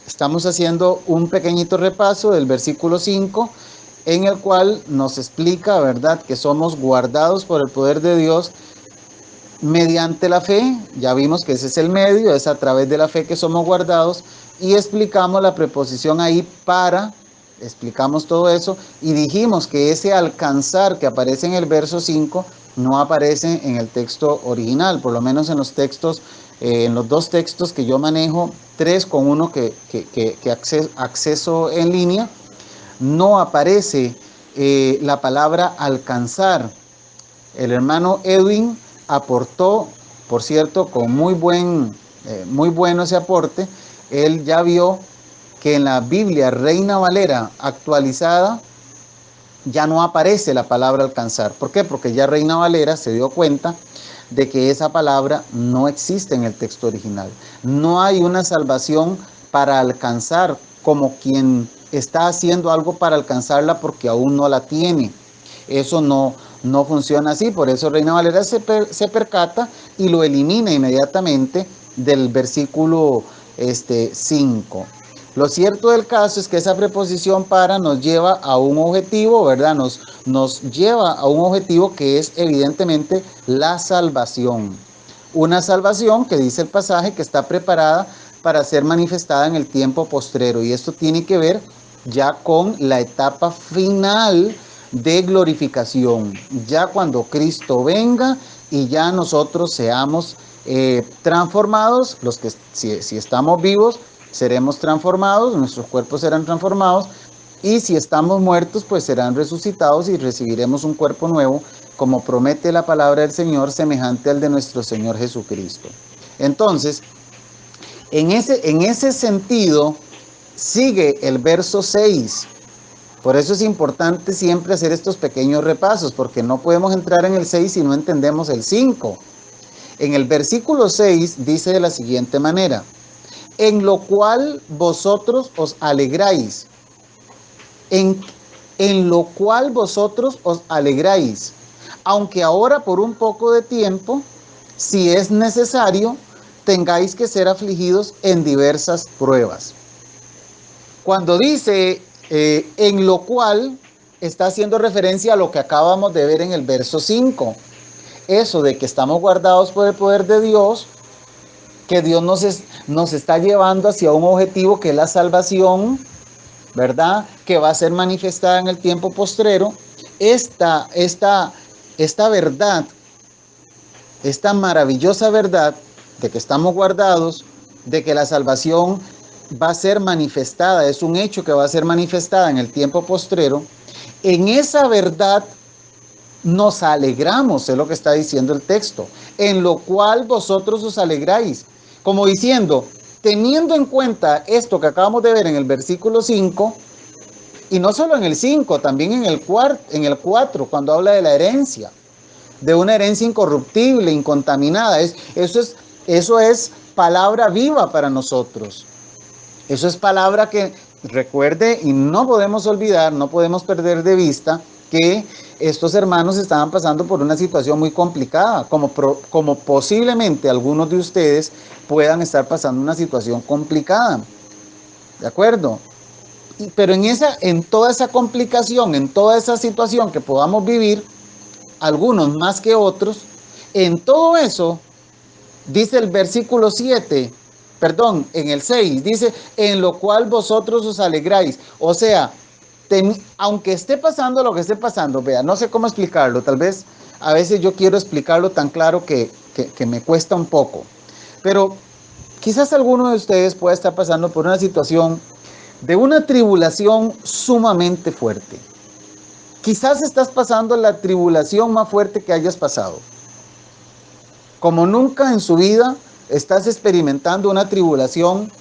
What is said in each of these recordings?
Estamos haciendo un pequeñito repaso del versículo 5, en el cual nos explica, ¿verdad?, que somos guardados por el poder de Dios mediante la fe. Ya vimos que ese es el medio, es a través de la fe que somos guardados, y explicamos la preposición ahí para, explicamos todo eso, y dijimos que ese alcanzar que aparece en el verso 5 no aparece en el texto original, por lo menos en los textos, en los dos textos que yo manejo, 3 con uno que acceso en línea, no aparece la palabra alcanzar. El hermano Edwin aportó, por cierto, con muy bueno ese aporte. Él ya vio que en la Biblia Reina Valera actualizada ya no aparece la palabra alcanzar. ¿Por qué? Porque ya Reina Valera se dio cuenta de que esa palabra no existe en el texto original. No hay una salvación para alcanzar, como quien está haciendo algo para alcanzarla porque aún no la tiene. Eso no funciona así. Por eso Reina Valera se percata y lo elimina inmediatamente del versículo 5. Lo cierto del caso es que esa preposición para nos lleva a un objetivo, ¿verdad? Nos lleva a un objetivo que es evidentemente la salvación. Una salvación que dice el pasaje que está preparada para ser manifestada en el tiempo postrero. Y esto tiene que ver ya con la etapa final de glorificación. Ya cuando Cristo venga y ya nosotros seamos transformados, los que si estamos vivos, seremos transformados, nuestros cuerpos serán transformados, y si estamos muertos, pues serán resucitados y recibiremos un cuerpo nuevo, como promete la palabra del Señor, semejante al de nuestro Señor Jesucristo. Entonces, en ese sentido, sigue el verso 6. Por eso es importante siempre hacer estos pequeños repasos, porque no podemos entrar en el 6 si no entendemos el 5. En el versículo 6 dice de la siguiente manera: en lo cual vosotros os alegráis. En lo cual vosotros os alegráis, aunque ahora por un poco de tiempo, si es necesario, tengáis que ser afligidos en diversas pruebas. Cuando dice en lo cual, está haciendo referencia a lo que acabamos de ver en el verso 5. Eso de que estamos guardados por el poder de Dios, que Dios nos está llevando hacia un objetivo que es la salvación, ¿verdad? Que va a ser manifestada en el tiempo postrero. Esta verdad, esta maravillosa verdad de que estamos guardados, de que la salvación va a ser manifestada, es un hecho que va a ser manifestada en el tiempo postrero. En esa verdad nos alegramos, es lo que está diciendo el texto, en lo cual vosotros os alegráis, como diciendo, teniendo en cuenta esto que acabamos de ver en el versículo 5, y no solo en el 5, también en el 4, cuando habla de la herencia, de una herencia incorruptible, incontaminada. Eso es palabra viva para nosotros. Eso es palabra que recuerde, y no podemos olvidar, no podemos perder de vista que estos hermanos estaban pasando por una situación muy complicada, como posiblemente algunos de ustedes puedan estar pasando una situación complicada. ¿De acuerdo? Pero en toda esa complicación, en toda esa situación que podamos vivir, algunos más que otros, en todo eso, dice el versículo 7, perdón, en el 6, dice, en lo cual vosotros os alegráis. O sea, aunque esté pasando lo que esté pasando, vea, no sé cómo explicarlo, tal vez a veces yo quiero explicarlo tan claro que me cuesta un poco, pero quizás alguno de ustedes pueda estar pasando por una situación de una tribulación sumamente fuerte. Quizás estás pasando la tribulación más fuerte que hayas pasado. Como nunca en su vida estás experimentando una tribulación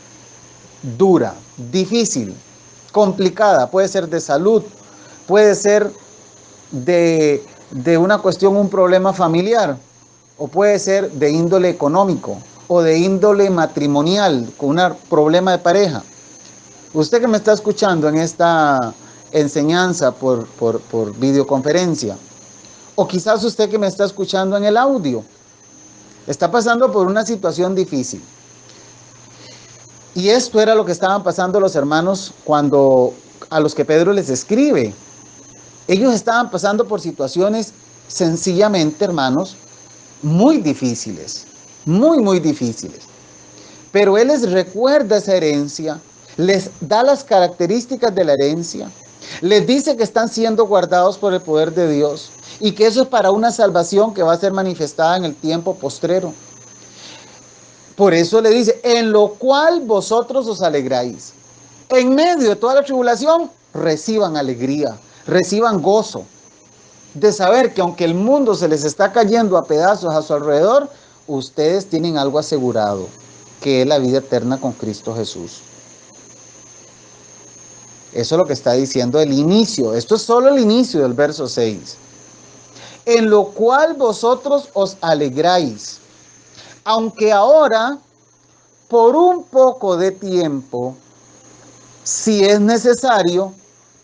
dura, difícil, complicada. Puede ser de salud, puede ser de una cuestión, un problema familiar, o puede ser de índole económico o de índole matrimonial, con un problema de pareja. Usted que me está escuchando en esta enseñanza por videoconferencia, o quizás usted que me está escuchando en el audio, está pasando por una situación difícil. Y esto era lo que estaban pasando los hermanos cuando a los que Pedro les escribe. Ellos estaban pasando por situaciones sencillamente, hermanos, muy difíciles, muy difíciles. Pero Él les recuerda esa herencia, les da las características de la herencia, les dice que están siendo guardados por el poder de Dios y que eso es para una salvación que va a ser manifestada en el tiempo postrero. Por eso le dice, en lo cual vosotros os alegráis. En medio de toda la tribulación, reciban alegría, reciban gozo de saber que aunque el mundo se les está cayendo a pedazos a su alrededor, ustedes tienen algo asegurado, que es la vida eterna con Cristo Jesús. Eso es lo que está diciendo el inicio. Esto es solo el inicio del verso 6. En lo cual vosotros os alegráis, aunque ahora, por un poco de tiempo, si es necesario,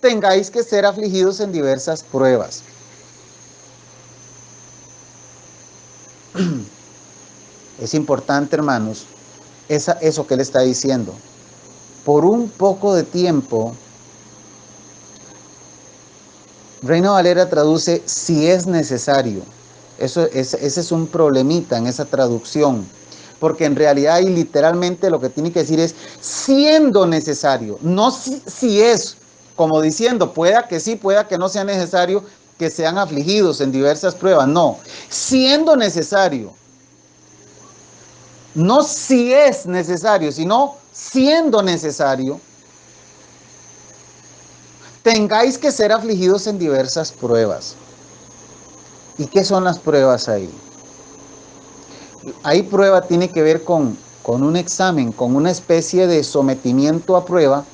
tengáis que ser afligidos en diversas pruebas. Es importante, hermanos, eso que él está diciendo. Por un poco de tiempo, Reina Valera traduce si es necesario. Ese es un problemita en esa traducción, porque en realidad y literalmente lo que tiene que decir es siendo necesario, no si es, como diciendo, pueda que sí, pueda que no sea necesario que sean afligidos en diversas pruebas, no, siendo necesario. No si es necesario, sino siendo necesario, tengáis que ser afligidos en diversas pruebas. ¿Y qué son las pruebas ahí? Ahí prueba tiene que ver con un examen, con una especie de sometimiento a prueba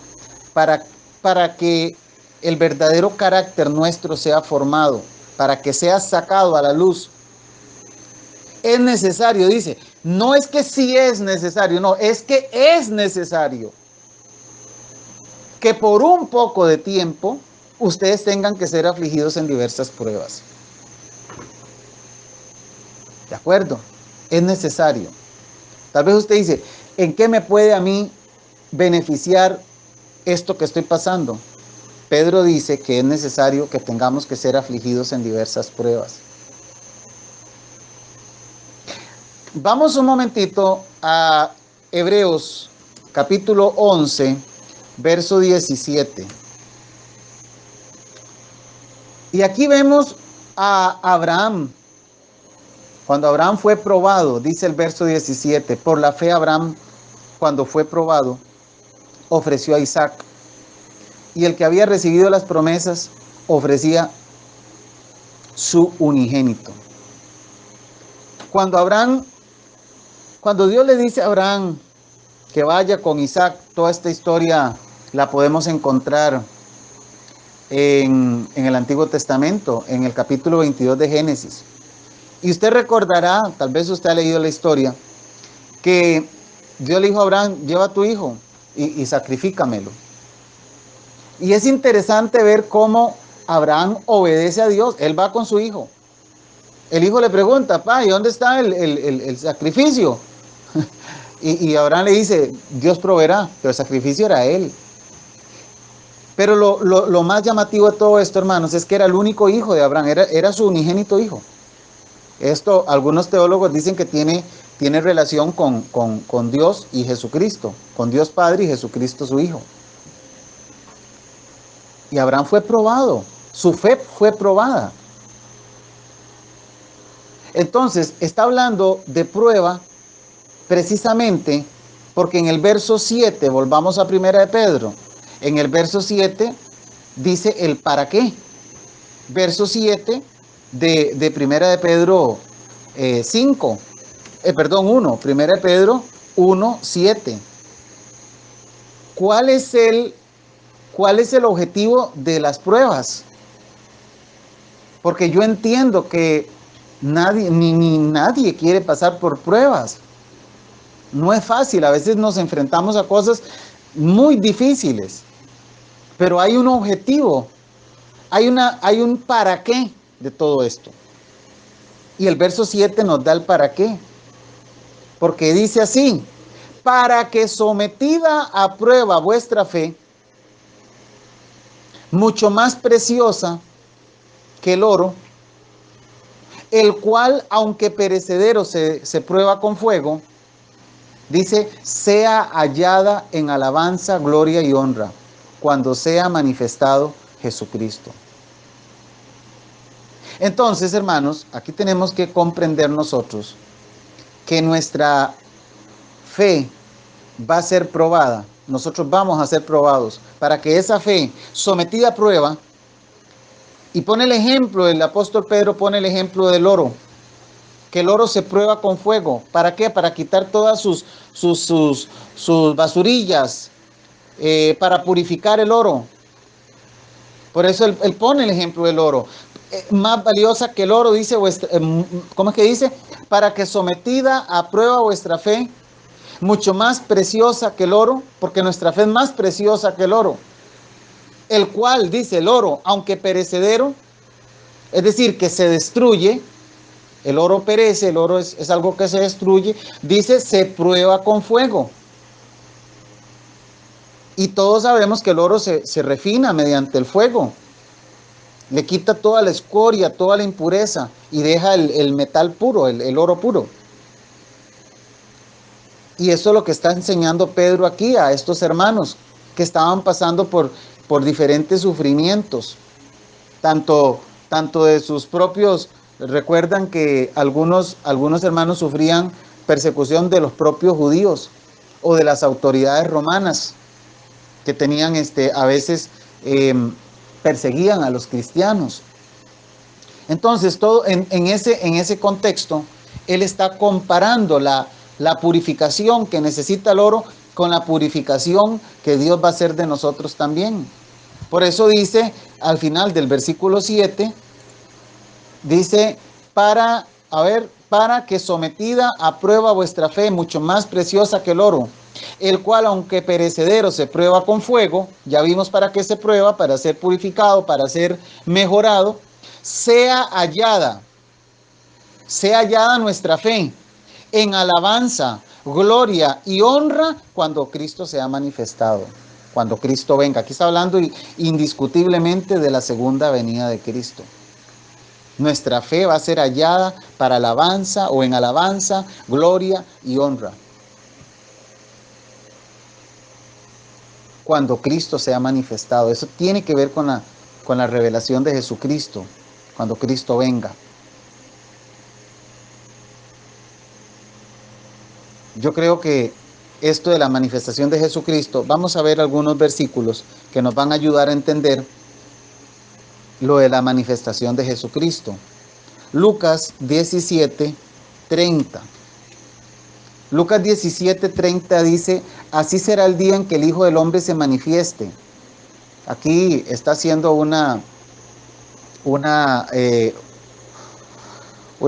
para que el verdadero carácter nuestro sea formado, para que sea sacado a la luz. Es necesario, dice, no es que sí es necesario, no, es que es necesario que por un poco de tiempo ustedes tengan que ser afligidos en diversas pruebas. ¿De acuerdo? Es necesario. Tal vez usted dice, ¿en qué me puede a mí beneficiar esto que estoy pasando? Pedro dice que es necesario que tengamos que ser afligidos en diversas pruebas. Vamos un momentito a Hebreos capítulo 11, verso 17. Y aquí vemos a Abraham. Cuando Abraham fue probado, dice el verso 17, por la fe Abraham, cuando fue probado, ofreció a Isaac. Y el que había recibido las promesas, ofrecía su unigénito. Cuando Dios le dice a Abraham que vaya con Isaac, toda esta historia la podemos encontrar en el Antiguo Testamento, en el capítulo 22 de Génesis. Y usted recordará, tal vez usted ha leído la historia, que Dios le dijo a Abraham, lleva a tu hijo y sacrifícamelo. Y es interesante ver cómo Abraham obedece a Dios. Él va con su hijo. El hijo le pregunta, ¿y dónde está el sacrificio? Y Abraham le dice, Dios proveerá, pero el sacrificio era él. Pero lo más llamativo de todo esto, hermanos, es que era el único hijo de Abraham, era su unigénito hijo. Esto, algunos teólogos dicen que tiene relación con Dios y Jesucristo, con Dios Padre y Jesucristo su Hijo. Y Abraham fue probado, su fe fue probada. Entonces, está hablando de prueba precisamente porque en el verso 7, volvamos a Primera de Pedro, en el verso 7 dice el para qué. Verso 7 de Primera de Pedro 1, Primera de Pedro 1, 7. ¿Cuál es el objetivo de las pruebas? Porque yo entiendo que nadie quiere pasar por pruebas. No es fácil, a veces nos enfrentamos a cosas muy difíciles, pero hay un objetivo, hay un para qué de todo esto. Y el verso 7 nos da el para qué, porque dice así, para que sometida a prueba vuestra fe, mucho más preciosa que el oro, el cual, aunque perecedero se prueba con fuego, dice, sea hallada en alabanza, gloria y honra, cuando sea manifestado Jesucristo. Entonces, hermanos, aquí tenemos que comprender nosotros que nuestra fe va a ser probada. Nosotros vamos a ser probados para que esa fe sometida a prueba, y pone el ejemplo, el apóstol Pedro pone el ejemplo del oro, que el oro se prueba con fuego. ¿Para qué? Para quitar todas sus basurillas, para purificar el oro. Por eso él pone el ejemplo del oro. Más valiosa que el oro, dice, ¿cómo es que dice? Para que sometida a prueba vuestra fe, mucho más preciosa que el oro, porque nuestra fe es más preciosa que el oro. El cual, dice el oro, aunque perecedero, es decir, que se destruye, el oro perece, el oro es algo que se destruye, dice, se prueba con fuego. Y todos sabemos que el oro se refina mediante el fuego. Le quita toda la escoria, toda la impureza y deja el metal puro, el oro puro. Y eso es lo que está enseñando Pedro aquí a estos hermanos que estaban pasando por diferentes sufrimientos, tanto de sus propios. Recuerdan que algunos hermanos sufrían persecución de los propios judíos o de las autoridades romanas, que tenían a veces perseguían a los cristianos. Entonces, todo en ese contexto, él está comparando la purificación que necesita el oro con la purificación que Dios va a hacer de nosotros también. Por eso dice al final del versículo 7, dice, para que sometida a prueba vuestra fe, mucho más preciosa que el oro, el cual, aunque perecedero, se prueba con fuego. Ya vimos para qué se prueba: para ser purificado, para ser mejorado. Sea hallada nuestra fe en alabanza, gloria y honra cuando Cristo sea manifestado, cuando Cristo venga. Aquí está hablando indiscutiblemente de la segunda venida de Cristo. Nuestra fe va a ser hallada para alabanza, o en alabanza, gloria y honra, cuando Cristo sea manifestado. Eso tiene que ver con la revelación de Jesucristo, cuando Cristo venga. Yo creo que esto de la manifestación de Jesucristo, vamos a ver algunos versículos que nos van a ayudar a entender lo de la manifestación de Jesucristo. Lucas 17:30. Lucas 17:30 dice, así será el día en que el Hijo del Hombre se manifieste. Aquí está haciendo una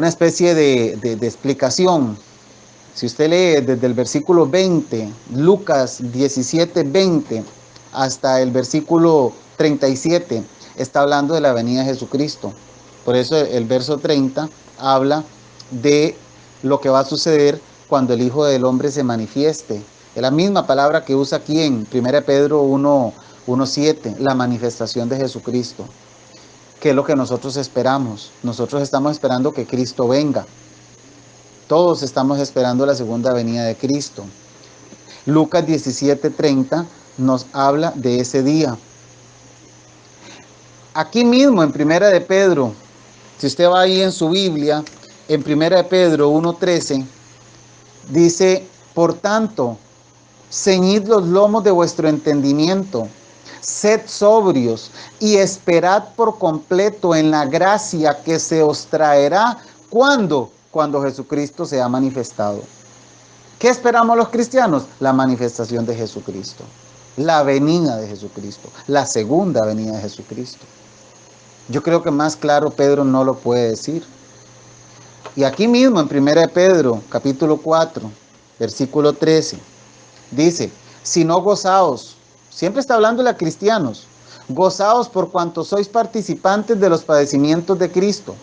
especie de explicación. Si usted lee desde el versículo 20, Lucas 17:20, hasta el versículo 37, está hablando de la venida de Jesucristo. Por eso el verso 30 habla de lo que va a suceder cuando el Hijo del Hombre se manifieste. Es la misma palabra que usa aquí en 1 Pedro 1:7, la manifestación de Jesucristo. ¿Qué es lo que nosotros esperamos? Nosotros estamos esperando que Cristo venga. Todos estamos esperando la segunda venida de Cristo. Lucas 17:30 nos habla de ese día. Aquí mismo en 1 de Pedro, si usted va ahí en su Biblia, en 1 de Pedro 1:13, dice, por tanto, ceñid los lomos de vuestro entendimiento, sed sobrios y esperad por completo en la gracia que se os traerá cuando Jesucristo sea manifestado. ¿Qué esperamos los cristianos? La manifestación de Jesucristo, la venida de Jesucristo, la segunda venida de Jesucristo. Yo creo que más claro Pedro no lo puede decir. Y aquí mismo en 1 de Pedro, capítulo 4, versículo 13, dice, si no gozaos, siempre está hablando a cristianos, gozaos por cuanto sois participantes de los padecimientos de Cristo,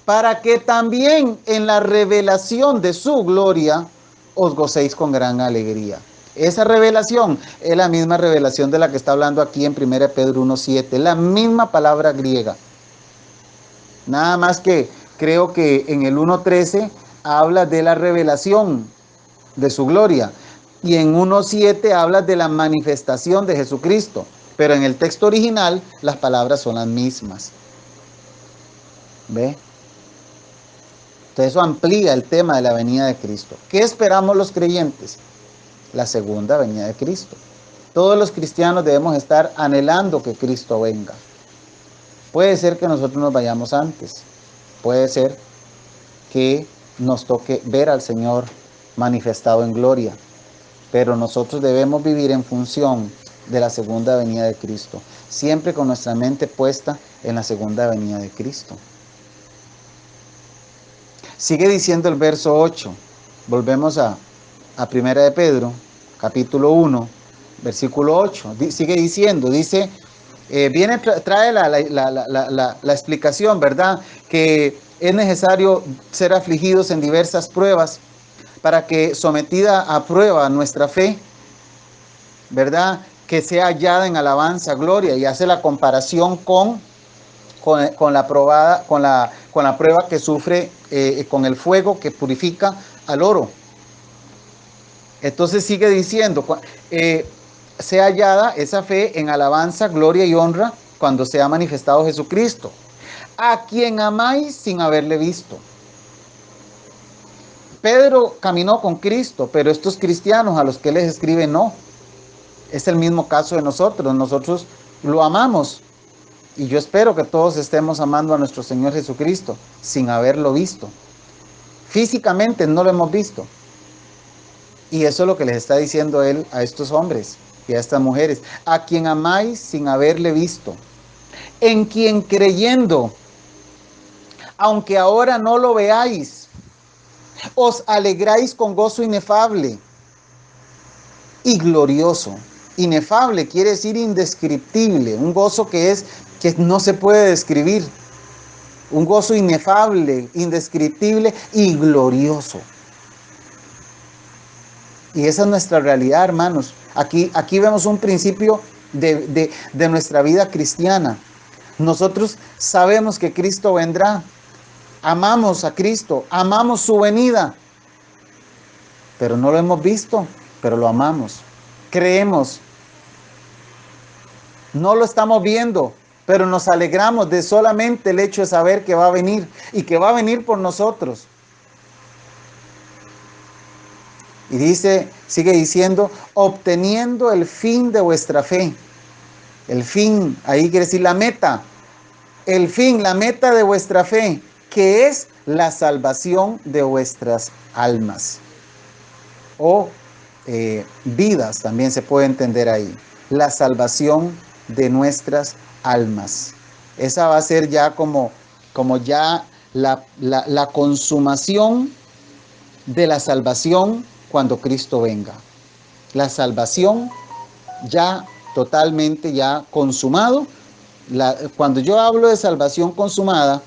para que también en la revelación de su gloria os gocéis con gran alegría. Esa revelación es la misma revelación de la que está hablando aquí en 1 Pedro 1:7, la misma palabra griega. Nada más que creo que en el 1:13 habla de la revelación de su gloria y en 1:7 habla de la manifestación de Jesucristo, pero en el texto original las palabras son las mismas. ¿Ve? Entonces eso amplía el tema de la venida de Cristo. ¿Qué esperamos los creyentes? La segunda venida de Cristo. Todos los cristianos debemos estar anhelando que Cristo venga. Puede ser que nosotros nos vayamos antes. Puede ser que nos toque ver al Señor manifestado en gloria. Pero nosotros debemos vivir en función de la segunda venida de Cristo. Siempre con nuestra mente puesta en la segunda venida de Cristo. Sigue diciendo el verso 8. Volvemos a 1 de Pedro, capítulo 1, versículo 8. Sigue diciendo, dice, trae la explicación, ¿verdad? Que es necesario ser afligidos en diversas pruebas para que sometida a prueba nuestra fe, ¿verdad? Que sea hallada en alabanza, gloria, y hace la comparación con la prueba que sufre con el fuego que purifica al oro. Entonces sigue diciendo, sea hallada esa fe en alabanza, gloria y honra cuando sea manifestado Jesucristo, a quien amáis sin haberle visto. Pedro caminó con Cristo, pero estos cristianos a los que él les escribe no. Es el mismo caso de nosotros. Nosotros lo amamos. Y yo espero que todos estemos amando a nuestro Señor Jesucristo sin haberlo visto. Físicamente no lo hemos visto. Y eso es lo que les está diciendo él a estos hombres y a estas mujeres. A quien amáis sin haberle visto. En quien creyendo, aunque ahora no lo veáis, os alegráis con gozo inefable y glorioso. Inefable quiere decir indescriptible. Un gozo que no se puede describir. Un gozo inefable, indescriptible y glorioso. Y esa es nuestra realidad, hermanos. Aquí vemos un principio de nuestra vida cristiana. Nosotros sabemos que Cristo vendrá. Amamos a Cristo, amamos su venida. Pero no lo hemos visto, pero lo amamos. Creemos. No lo estamos viendo, pero nos alegramos de solamente el hecho de saber que va a venir y que va a venir por nosotros. Y sigue diciendo, obteniendo el fin de vuestra fe. El fin, ahí quiere decir la meta. El fin, la meta de vuestra fe, que es la salvación de vuestras almas. O vidas, también se puede entender ahí. La salvación de nuestras almas. Esa va a ser ya como ya la consumación de la salvación cuando Cristo venga. La salvación ya totalmente ya consumado. Cuando yo hablo de salvación consumada,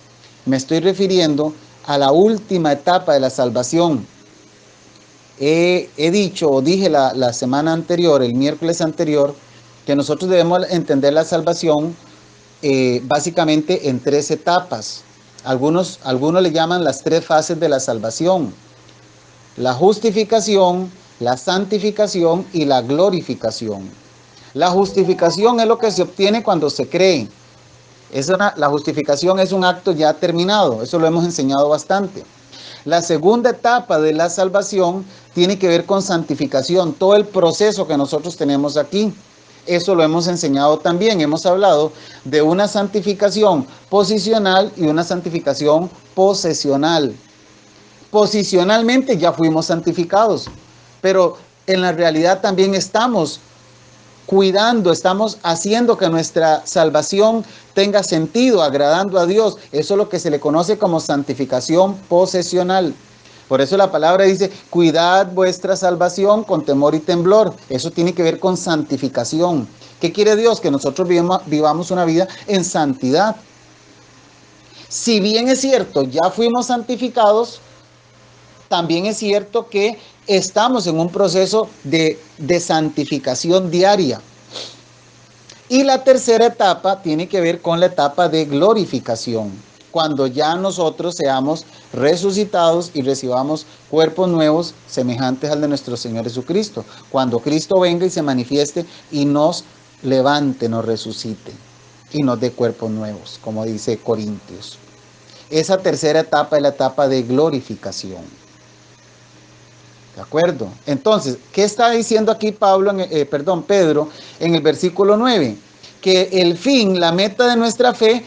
me estoy refiriendo a la última etapa de la salvación. He dicho o dije la semana anterior, el miércoles anterior, que nosotros debemos entender la salvación básicamente en 3 etapas. Algunos le llaman las 3 fases de la salvación: la justificación, la santificación y la glorificación. La justificación es lo que se obtiene cuando se cree. La justificación es un acto ya terminado, eso lo hemos enseñado bastante. La segunda etapa de la salvación tiene que ver con santificación, todo el proceso que nosotros tenemos aquí. Eso lo hemos enseñado también. Hemos hablado de una santificación posicional y una santificación posesional. Posicionalmente ya fuimos santificados, pero en la realidad también estamos cuidando, estamos haciendo que nuestra salvación tenga sentido, agradando a Dios. Eso es lo que se le conoce como santificación posesional. Por eso la palabra dice, cuidad vuestra salvación con temor y temblor. Eso tiene que ver con santificación. ¿Qué quiere Dios? Que nosotros vivamos una vida en santidad. Si bien es cierto, ya fuimos santificados, también es cierto que estamos en un proceso de santificación diaria. Y la tercera etapa tiene que ver con la etapa de glorificación, cuando ya nosotros seamos resucitados y recibamos cuerpos nuevos semejantes al de nuestro Señor Jesucristo. Cuando Cristo venga y se manifieste y nos levante, nos resucite y nos dé cuerpos nuevos, como dice Corintios. Esa tercera etapa es la etapa de glorificación. ¿De acuerdo? Entonces, ¿qué está diciendo aquí Pedro en el versículo 9? Que el fin, la meta de nuestra fe,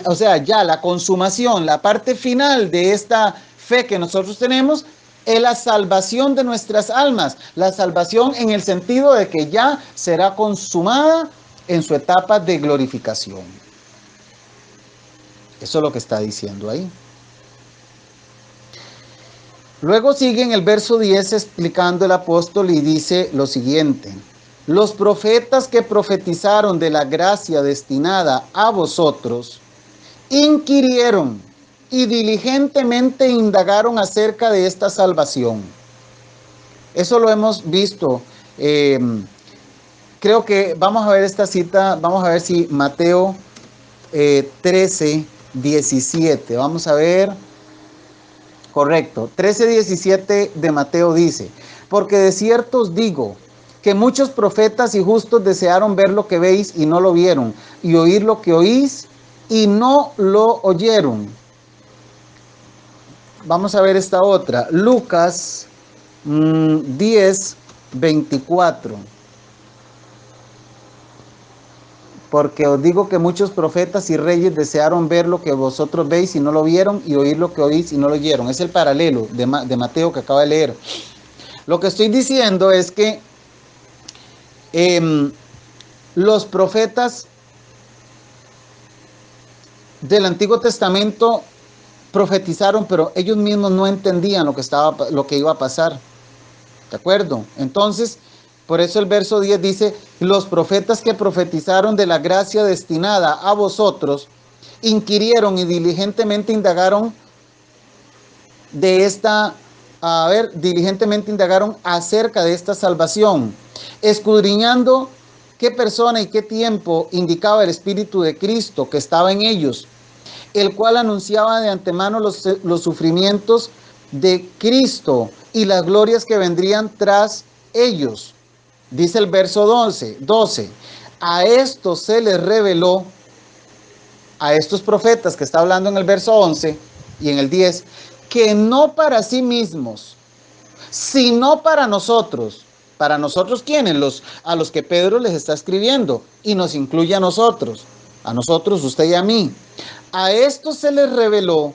o sea, ya la consumación, la parte final de esta fe que nosotros tenemos, es la salvación de nuestras almas. La salvación en el sentido de que ya será consumada en su etapa de glorificación. Eso es lo que está diciendo ahí. Luego sigue en el verso 10 explicando el apóstol y dice lo siguiente: los profetas que profetizaron de la gracia destinada a vosotros, inquirieron y diligentemente indagaron acerca de esta salvación. Eso lo hemos visto. Creo que vamos a ver esta cita, vamos a ver si Mateo 13, 17. Vamos a ver. Correcto. 13:17 de Mateo dice: porque de cierto os digo que muchos profetas y justos desearon ver lo que veis y no lo vieron, y oír lo que oís y no lo oyeron. Vamos a ver esta otra. Lucas 10:24. Porque os digo que muchos profetas y reyes desearon ver lo que vosotros veis y no lo vieron, y oír lo que oís y no lo oyeron. Es el paralelo de Mateo que acaba de leer. Lo que estoy diciendo es que los profetas del Antiguo Testamento profetizaron, pero ellos mismos no entendían lo que iba a pasar. ¿De acuerdo? Entonces, por eso el verso 10 dice: los profetas que profetizaron de la gracia destinada a vosotros, inquirieron y diligentemente indagaron diligentemente indagaron acerca de esta salvación, escudriñando qué persona y qué tiempo indicaba el Espíritu de Cristo que estaba en ellos, el cual anunciaba de antemano los sufrimientos de Cristo y las glorias que vendrían tras ellos. Dice el verso 12, a esto se les reveló, a estos profetas que está hablando en el verso 11 y en el 10, que no para sí mismos, sino para nosotros. ¿Para nosotros quiénes? A los que Pedro les está escribiendo, y nos incluye a nosotros, usted y a mí. A esto se les reveló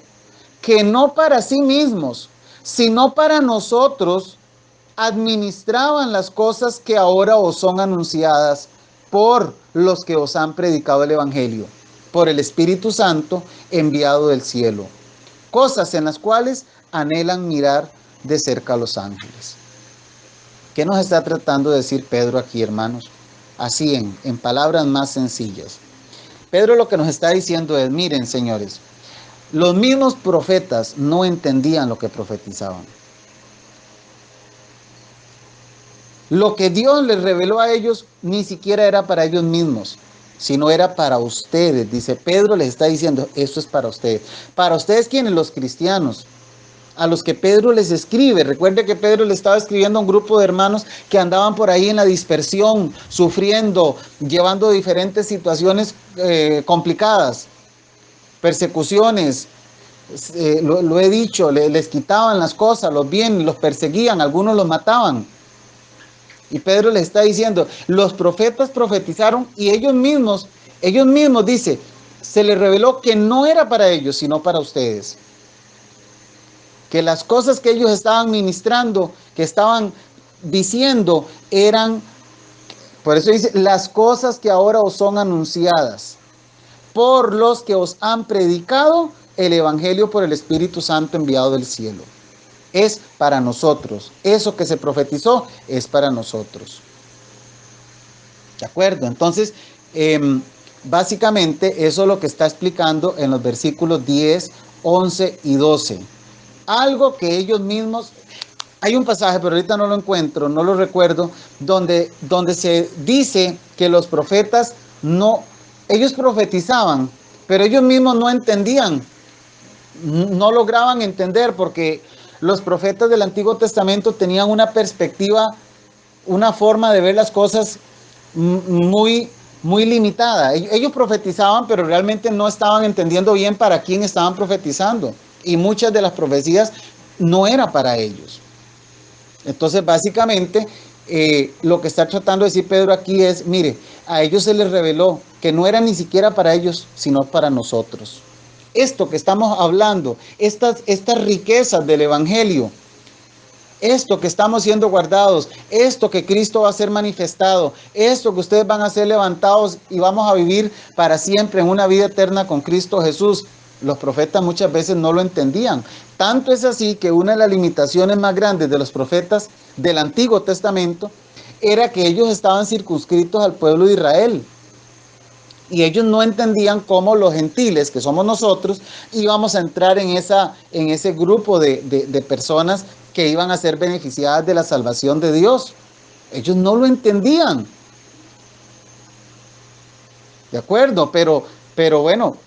que no para sí mismos, sino para nosotros, administraban las cosas que ahora os son anunciadas por los que os han predicado el Evangelio, por el Espíritu Santo enviado del cielo, cosas en las cuales anhelan mirar de cerca a los ángeles. ¿Qué nos está tratando de decir Pedro aquí, hermanos? Así en palabras más sencillas. Pedro lo que nos está diciendo es: miren, señores, los mismos profetas no entendían lo que profetizaban. Lo que Dios les reveló a ellos ni siquiera era para ellos mismos, sino era para ustedes. Dice Pedro, les está diciendo: esto es para ustedes. ¿Para ustedes quiénes? Los cristianos, a los que Pedro les escribe. Recuerde que Pedro le estaba escribiendo a un grupo de hermanos que andaban por ahí en la dispersión, sufriendo, llevando diferentes situaciones complicadas, persecuciones. Lo he dicho, les quitaban las cosas, los bienes, los perseguían, algunos los mataban. Y Pedro les está diciendo: los profetas profetizaron y ellos mismos, dice, se les reveló que no era para ellos, sino para ustedes. Que las cosas que ellos estaban ministrando, que estaban diciendo, eran, por eso dice, las cosas que ahora os son anunciadas por los que os han predicado el Evangelio por el Espíritu Santo enviado del cielo. Es para nosotros. Eso que se profetizó es para nosotros. ¿De acuerdo? Entonces, básicamente eso es lo que está explicando en los versículos 10, 11 y 12. Algo que ellos mismos, Hay un pasaje, pero ahorita no lo encuentro, no lo recuerdo, donde se dice que los profetas no, ellos profetizaban, pero ellos mismos no entendían, no lograban entender, porque los profetas del Antiguo Testamento tenían una perspectiva, una forma de ver las cosas muy, muy limitada. Ellos profetizaban, pero realmente no estaban entendiendo bien para quién estaban profetizando. Y muchas de las profecías no era para ellos. Entonces, básicamente, lo que está tratando de decir Pedro aquí es, mire, a ellos se les reveló que no era ni siquiera para ellos, sino para nosotros. Esto que estamos hablando, estas riquezas del Evangelio, esto que estamos siendo guardados, esto que Cristo va a ser manifestado, esto que ustedes van a ser levantados y vamos a vivir para siempre en una vida eterna con Cristo Jesús. Los profetas muchas veces no lo entendían. Tanto es así que una de las limitaciones más grandes de los profetas del Antiguo Testamento era que ellos estaban circunscritos al pueblo de Israel. Y ellos no entendían cómo los gentiles, que somos nosotros, íbamos a entrar en ese grupo de personas que iban a ser beneficiadas de la salvación de Dios. Ellos no lo entendían. ¿De acuerdo? Pero bueno,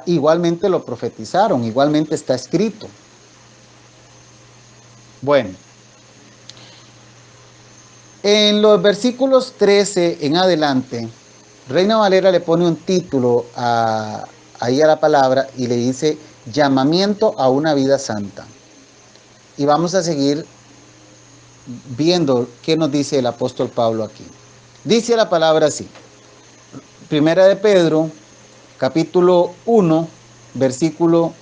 igualmente lo profetizaron, igualmente está escrito. Bueno, en los versículos 13 en adelante, Reina Valera le pone un título ahí a la palabra y le dice llamamiento a una vida santa. Y vamos a seguir viendo qué nos dice el apóstol Pablo aquí. Dice la palabra así. Primera de Pedro, capítulo 1, versículo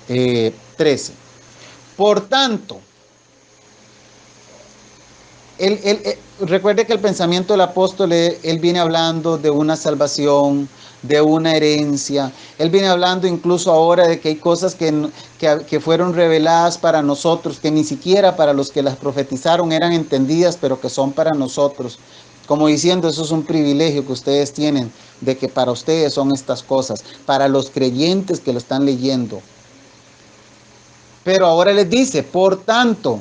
13. Por tanto, recuerde que el pensamiento del apóstol, él viene hablando de una salvación, de una herencia. Él viene hablando incluso ahora de que hay cosas que fueron reveladas para nosotros, que ni siquiera para los que las profetizaron eran entendidas, pero que son para nosotros. Como diciendo, eso es un privilegio que ustedes tienen, de que para ustedes son estas cosas, para los creyentes que lo están leyendo. Pero ahora les dice, por tanto,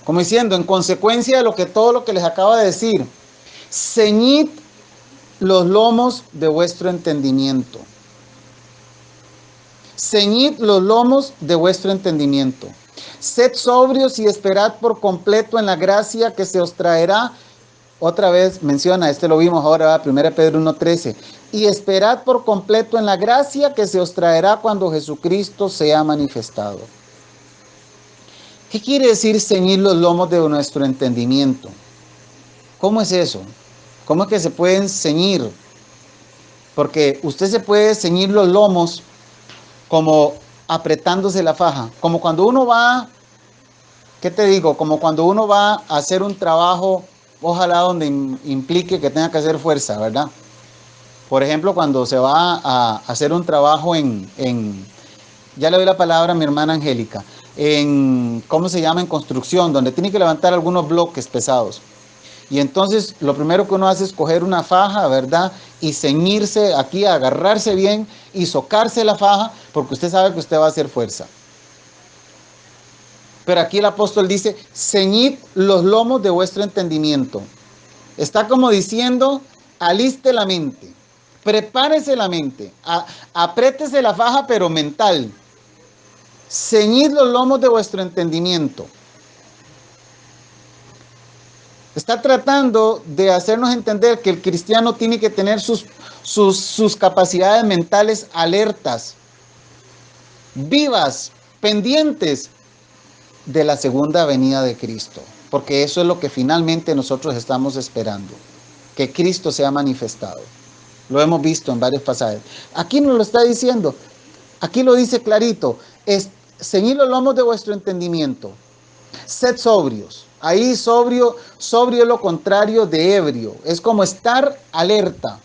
como diciendo, en consecuencia de todo lo que les acaba de decir, ceñid los lomos de vuestro entendimiento. Ceñid los lomos de vuestro entendimiento. Sed sobrios y esperad por completo en la gracia que se os traerá. Otra vez menciona, lo vimos ahora, 1 Pedro 1:13. Y esperad por completo en la gracia que se os traerá cuando Jesucristo sea manifestado. ¿Qué quiere decir ceñir los lomos de nuestro entendimiento? ¿Cómo es eso? ¿Cómo es que se pueden ceñir? Porque usted se puede ceñir los lomos como apretándose la faja. Como cuando uno va, ¿qué te digo? Como cuando uno va a hacer un trabajo, ojalá donde implique que tenga que hacer fuerza, ¿verdad? Por ejemplo, cuando se va a hacer un trabajo ya le doy la palabra a mi hermana Angélica, ¿cómo se llama? En construcción, donde tiene que levantar algunos bloques pesados. Y entonces lo primero que uno hace es coger una faja, ¿verdad? Y ceñirse aquí, agarrarse bien y socarse la faja, porque usted sabe que usted va a hacer fuerza. Pero aquí el apóstol dice, ceñid los lomos de vuestro entendimiento. Está como diciendo, aliste la mente, prepárese la mente, apriétese la faja, pero mental. Ceñid los lomos de vuestro entendimiento. Está tratando de hacernos entender que el cristiano tiene que tener sus capacidades mentales alertas, vivas, pendientes de la segunda venida de Cristo. Porque eso es lo que finalmente nosotros estamos esperando, que Cristo sea manifestado. Lo hemos visto en varios pasajes. Aquí nos lo está diciendo, aquí lo dice clarito, ceñid los lomos de vuestro entendimiento, sed sobrios. Ahí sobrio es lo contrario de ebrio, es como estar alerta,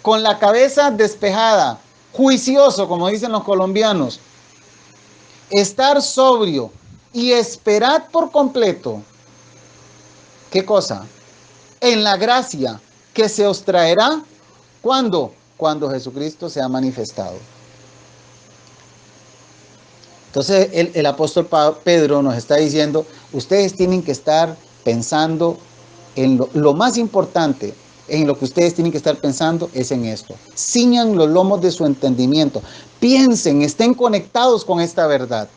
con la cabeza despejada, juicioso, como dicen los colombianos. Estar sobrio y esperad por completo. ¿Qué cosa? En la gracia que se os traerá. ¿Cuándo? Cuando Jesucristo sea manifestado. Entonces el apóstol Pedro nos está diciendo, ustedes tienen que estar pensando en lo más importante, en lo que ustedes tienen que estar pensando es en esto. Ciñan los lomos de su entendimiento. Piensen, estén conectados con esta verdad.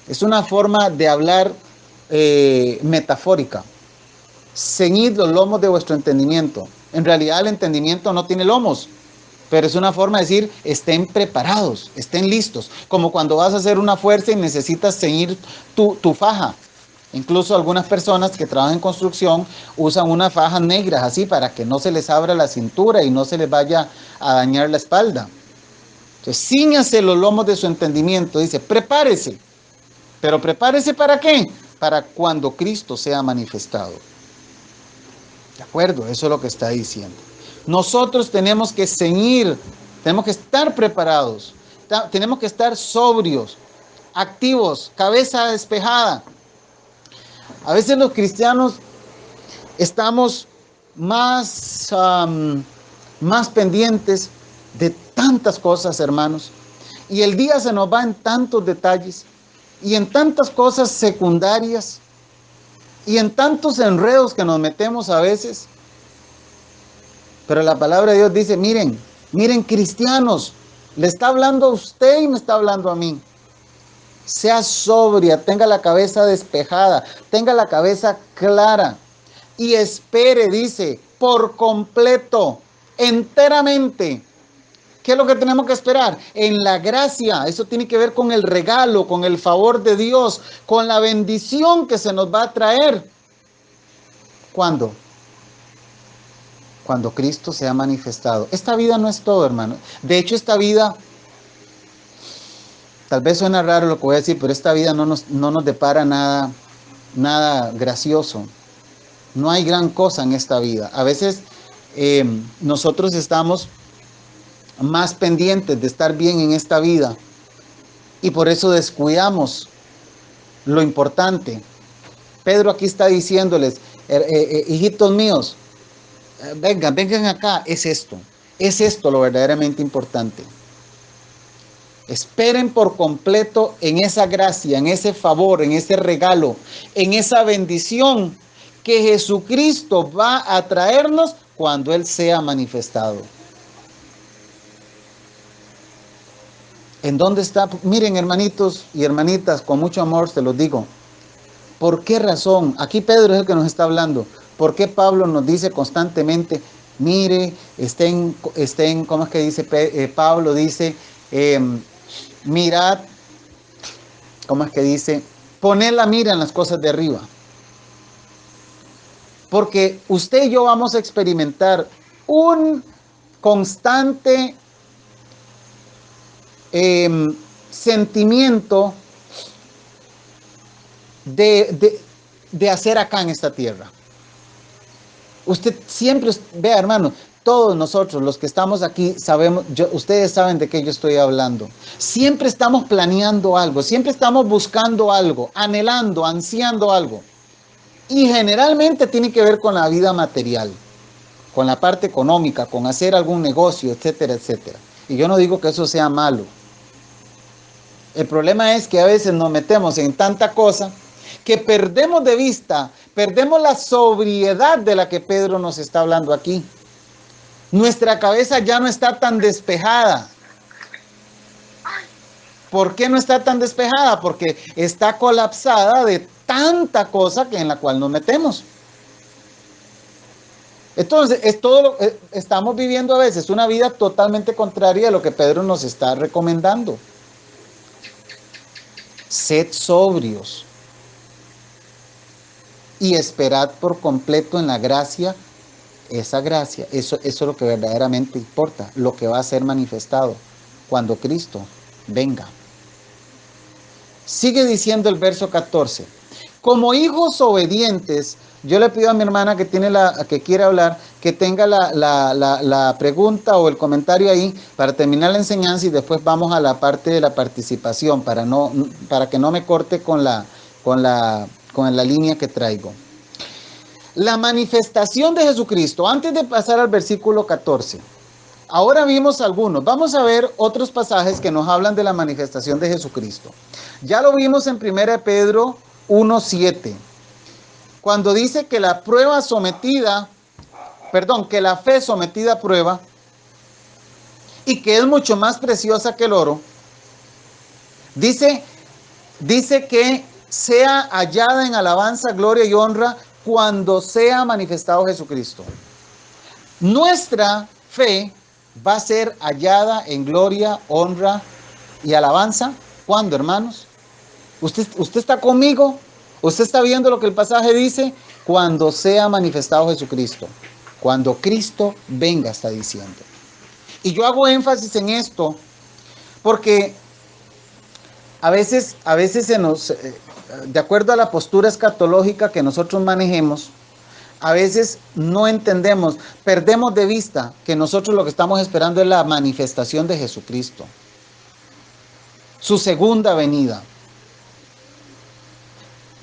Es una forma de hablar metafórica. Ceñid los lomos de vuestro entendimiento. En realidad el entendimiento no tiene lomos, pero es una forma de decir, estén preparados, estén listos. Como cuando vas a hacer una fuerza y necesitas ceñir tu faja. Incluso algunas personas que trabajan en construcción usan unas fajas negras así para que no se les abra la cintura y no se les vaya a dañar la espalda. Entonces, cíñase los lomos de su entendimiento. Dice, prepárese. ¿Pero prepárese para qué? Para cuando Cristo sea manifestado. ¿De acuerdo? Eso es lo que está diciendo. Nosotros tenemos que ceñir, tenemos que estar preparados, tenemos que estar sobrios, activos, cabeza despejada. A veces los cristianos estamos más pendientes de tantas cosas, hermanos, y el día se nos va en tantos detalles y en tantas cosas secundarias y en tantos enredos que nos metemos a veces. Pero la palabra de Dios dice, miren cristianos, le está hablando a usted y me está hablando a mí. Sea sobria, tenga la cabeza despejada, tenga la cabeza clara y espere, dice, por completo, enteramente. ¿Qué es lo que tenemos que esperar? En la gracia. Eso tiene que ver con el regalo, con el favor de Dios, con la bendición que se nos va a traer. ¿Cuándo? Cuando Cristo se ha manifestado. Esta vida no es todo, hermano. De hecho, esta vida, tal vez suena raro lo que voy a decir, pero esta vida no nos depara nada gracioso. No hay gran cosa en esta vida. A veces nosotros estamos más pendientes de estar bien en esta vida y por eso descuidamos lo importante. Pedro aquí está diciéndoles, hijitos míos, vengan acá, es esto lo verdaderamente importante. Esperen por completo en esa gracia, en ese favor, en ese regalo, en esa bendición que Jesucristo va a traernos cuando Él sea manifestado. ¿En dónde está? Miren, hermanitos y hermanitas, con mucho amor se los digo. ¿Por qué razón? Aquí Pedro es el que nos está hablando. ¿Por qué Pablo nos dice constantemente, mire, estén, ¿cómo es que dice Pablo? Dice, mirad, ¿cómo es que dice? Poned la mira en las cosas de arriba. Porque usted y yo vamos a experimentar un constante sentimiento de hacer acá en esta tierra. Usted siempre, vea hermano, todos nosotros los que estamos aquí sabemos, ustedes saben de qué yo estoy hablando. Siempre estamos planeando algo, siempre estamos buscando algo, anhelando, ansiando algo. Y generalmente tiene que ver con la vida material, con la parte económica, con hacer algún negocio, etcétera, etcétera. Y yo no digo que eso sea malo. El problema es que a veces nos metemos en tanta cosa que perdemos de vista, perdemos la sobriedad de la que Pedro nos está hablando aquí. Nuestra cabeza ya no está tan despejada. ¿Por qué no está tan despejada? Porque está colapsada de tanta cosa en la cual nos metemos. Entonces, estamos viviendo a veces una vida totalmente contraria a lo que Pedro nos está recomendando. Sed sobrios y esperad por completo en la gracia, esa gracia, eso es lo que verdaderamente importa, lo que va a ser manifestado cuando Cristo venga. Sigue diciendo el verso 14, como hijos obedientes, yo le pido a mi hermana que quiere hablar, que tenga la pregunta o el comentario ahí para terminar la enseñanza y después vamos a la parte de la participación para que no me corte con la línea que traigo. La manifestación de Jesucristo, antes de pasar al versículo 14, Ahora vimos algunos. Vamos a ver otros pasajes que nos hablan de la manifestación de Jesucristo. Ya lo vimos en 1 Pedro 1:7, cuando dice que la que la fe sometida a prueba y que es mucho más preciosa que el oro, dice que sea hallada en alabanza, gloria y honra cuando sea manifestado Jesucristo. Nuestra fe va a ser hallada en gloria, honra y alabanza. ¿Cuándo, hermanos? ¿Usted está conmigo? ¿Usted está viendo lo que el pasaje dice? Cuando sea manifestado Jesucristo. Cuando Cristo venga, está diciendo. Y yo hago énfasis en esto porque a veces se nos, de acuerdo a la postura escatológica que nosotros manejemos, a veces no entendemos, perdemos de vista que nosotros lo que estamos esperando es la manifestación de Jesucristo, su segunda venida.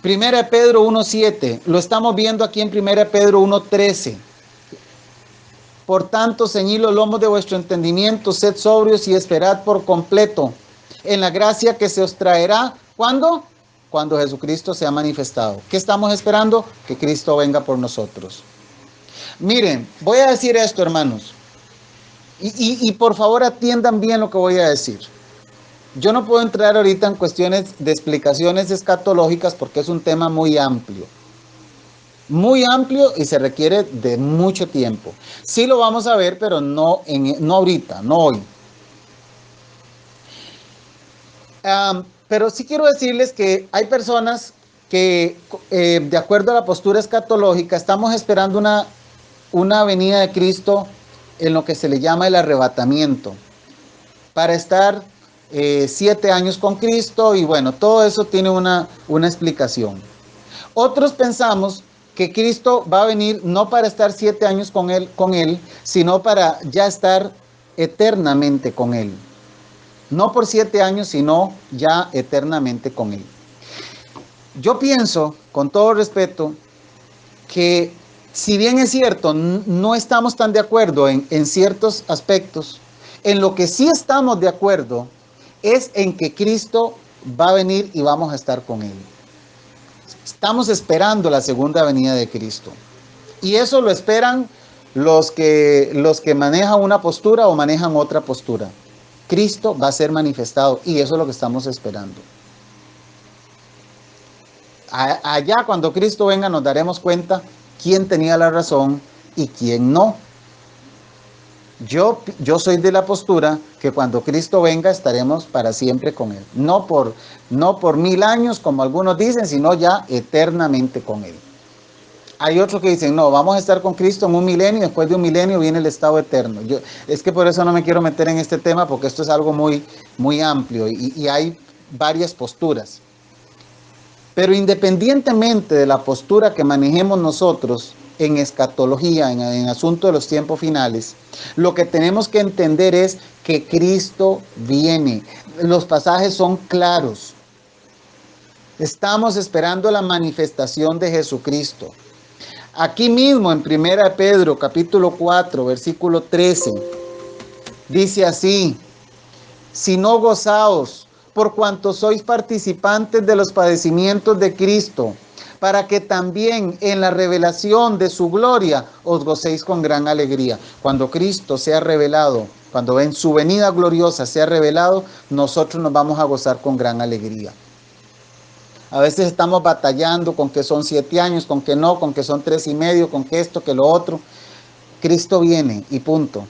1 Pedro 1:7, lo estamos viendo aquí en 1 Pedro 1:13. Por tanto, ceñid los lomos de vuestro entendimiento, sed sobrios y esperad por completo en la gracia que se os traerá. ¿Cuándo? Cuando Jesucristo sea manifestado. ¿Qué estamos esperando? Que Cristo venga por nosotros. Miren, voy a decir esto, hermanos, y por favor atiendan bien lo que voy a decir. Yo no puedo entrar ahorita en cuestiones de explicaciones escatológicas porque es un tema muy amplio y se requiere de mucho tiempo. Sí lo vamos a ver, pero no ahorita, no hoy. Pero sí quiero decirles que hay personas que, de acuerdo a la postura escatológica, estamos esperando una venida de Cristo en lo que se le llama el arrebatamiento, para estar 7 años con Cristo, y bueno, todo eso tiene una explicación. Otros pensamos que Cristo va a venir no para estar 7 años con él, sino para ya estar eternamente con Él. No por 7 años, sino ya eternamente con Él. Yo pienso, con todo respeto, que si bien es cierto, no estamos tan de acuerdo en ciertos aspectos, en lo que sí estamos de acuerdo es en que Cristo va a venir y vamos a estar con Él. Estamos esperando la segunda venida de Cristo. Y eso lo esperan los que manejan una postura o manejan otra postura. Cristo va a ser manifestado y eso es lo que estamos esperando. Allá cuando Cristo venga nos daremos cuenta quién tenía la razón y quién no. Yo soy de la postura que cuando Cristo venga estaremos para siempre con Él. No por 1000 años como algunos dicen, sino ya eternamente con Él. Hay otros que dicen, no, vamos a estar con Cristo en un milenio, y después de un milenio viene el estado eterno. Es que por eso no me quiero meter en este tema, porque esto es algo muy, muy amplio y hay varias posturas. Pero independientemente de la postura que manejemos nosotros en escatología, en asunto de los tiempos finales, lo que tenemos que entender es que Cristo viene. Los pasajes son claros. Estamos esperando la manifestación de Jesucristo. Aquí mismo en 1 Pedro capítulo 4, versículo 13, dice así: si no gozaos por cuanto sois participantes de los padecimientos de Cristo, para que también en la revelación de su gloria os gocéis con gran alegría. Cuando Cristo sea revelado, cuando en su venida gloriosa sea revelado, nosotros nos vamos a gozar con gran alegría. A veces estamos batallando con que son 7 años, con que no, con que son 3 y medio, con que esto, que lo otro. Cristo viene y punto.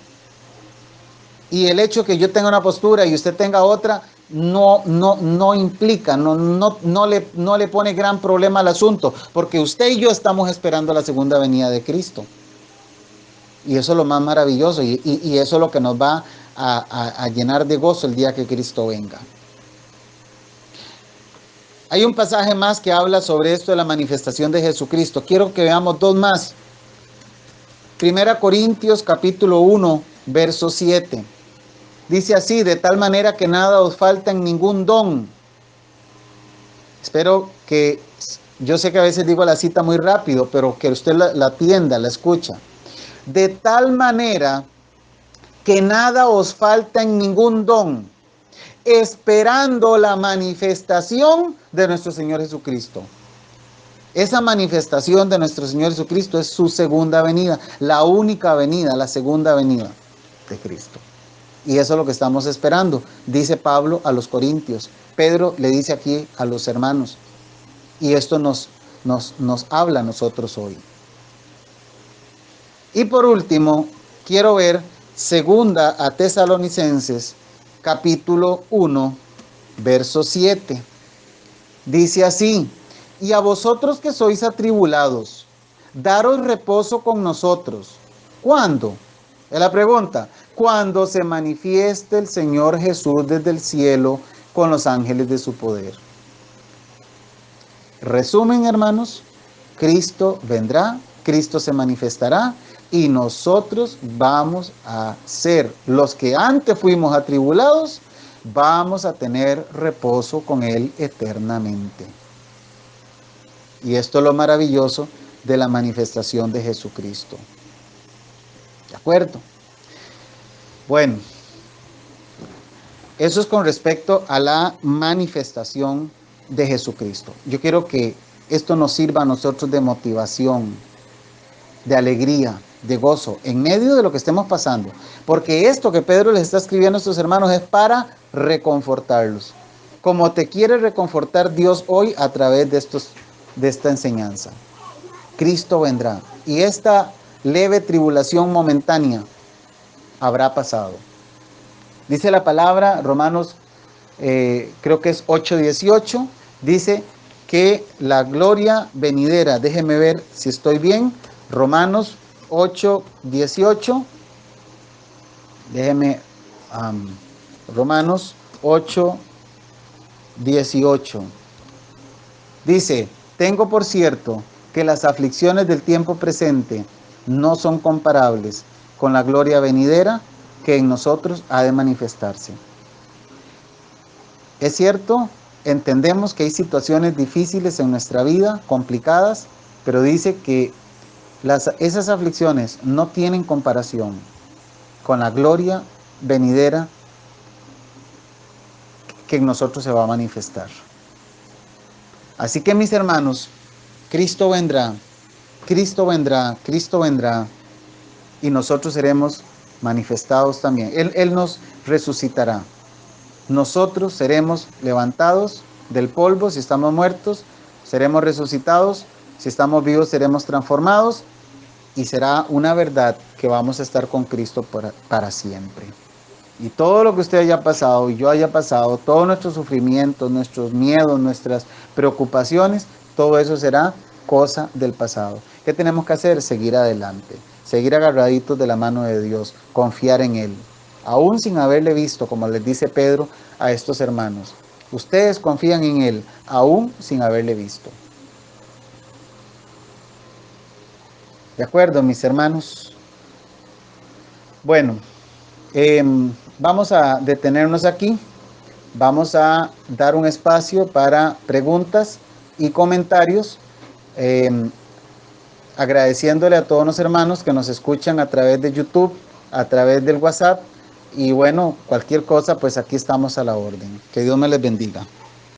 Y el hecho que yo tenga una postura y usted tenga otra, no implica, no le pone gran problema al asunto, porque usted y yo estamos esperando la segunda venida de Cristo. Y eso es lo más maravilloso y eso es lo que nos va a llenar de gozo el día que Cristo venga. Hay un pasaje más que habla sobre esto de la manifestación de Jesucristo. Quiero que veamos 2 más. 1 Corintios capítulo 1, verso 7. Dice así: de tal manera que nada os falta en ningún don. Espero que, yo sé que a veces digo la cita muy rápido, pero que usted la atienda, la escucha. De tal manera que nada os falta en ningún don, esperando la manifestación de nuestro Señor Jesucristo. Esa manifestación de nuestro Señor Jesucristo es su segunda venida, la única venida, la segunda venida de Cristo. Y eso es lo que estamos esperando, dice Pablo a los Corintios. Pedro le dice aquí a los hermanos. Y esto nos habla a nosotros hoy. Y por último, quiero ver segunda a Tesalonicenses, capítulo 1, verso 7. Dice así: y a vosotros que sois atribulados, daros reposo con nosotros. ¿Cuándo? Es la pregunta. Cuando se manifieste el Señor Jesús desde el cielo con los ángeles de su poder. Resumen, hermanos, Cristo vendrá, Cristo se manifestará y nosotros vamos a ser los que antes fuimos atribulados, vamos a tener reposo con Él eternamente. Y esto es lo maravilloso de la manifestación de Jesucristo. ¿De acuerdo? Bueno, eso es con respecto a la manifestación de Jesucristo. Yo quiero que esto nos sirva a nosotros de motivación, de alegría, de gozo, en medio de lo que estemos pasando. Porque esto que Pedro les está escribiendo a sus hermanos es para reconfortarlos. Como te quiere reconfortar Dios hoy a través de esta enseñanza. Cristo vendrá. Y esta leve tribulación momentánea habrá pasado. Dice la palabra, Romanos, creo que es 8:18, dice que la gloria venidera, déjeme ver si estoy bien, Romanos 8:18, déjeme, Romanos 8:18, dice: tengo por cierto que las aflicciones del tiempo presente no son comparables con la gloria venidera que en nosotros ha de manifestarse. Es cierto, entendemos que hay situaciones difíciles en nuestra vida, complicadas, pero dice que esas aflicciones no tienen comparación con la gloria venidera que en nosotros se va a manifestar. Así que, mis hermanos, Cristo vendrá, Cristo vendrá, Cristo vendrá, y nosotros seremos manifestados también. Él nos resucitará. Nosotros seremos levantados del polvo si estamos muertos, seremos resucitados, si estamos vivos seremos transformados, y será una verdad que vamos a estar con Cristo para siempre. Y todo lo que usted haya pasado y yo haya pasado, todos nuestros sufrimientos, nuestros miedos, nuestras preocupaciones, todo eso será cosa del pasado. ¿Qué tenemos que hacer? Seguir adelante, seguir agarraditos de la mano de Dios, confiar en Él. Aún sin haberle visto, como les dice Pedro a estos hermanos, ustedes confían en Él, aún sin haberle visto. ¿De acuerdo, mis hermanos? Bueno, vamos a detenernos aquí. Vamos a dar un espacio para preguntas y comentarios, agradeciéndole a todos los hermanos que nos escuchan a través de YouTube, a través del WhatsApp. Y bueno, cualquier cosa, pues aquí estamos a la orden. Que Dios me les bendiga.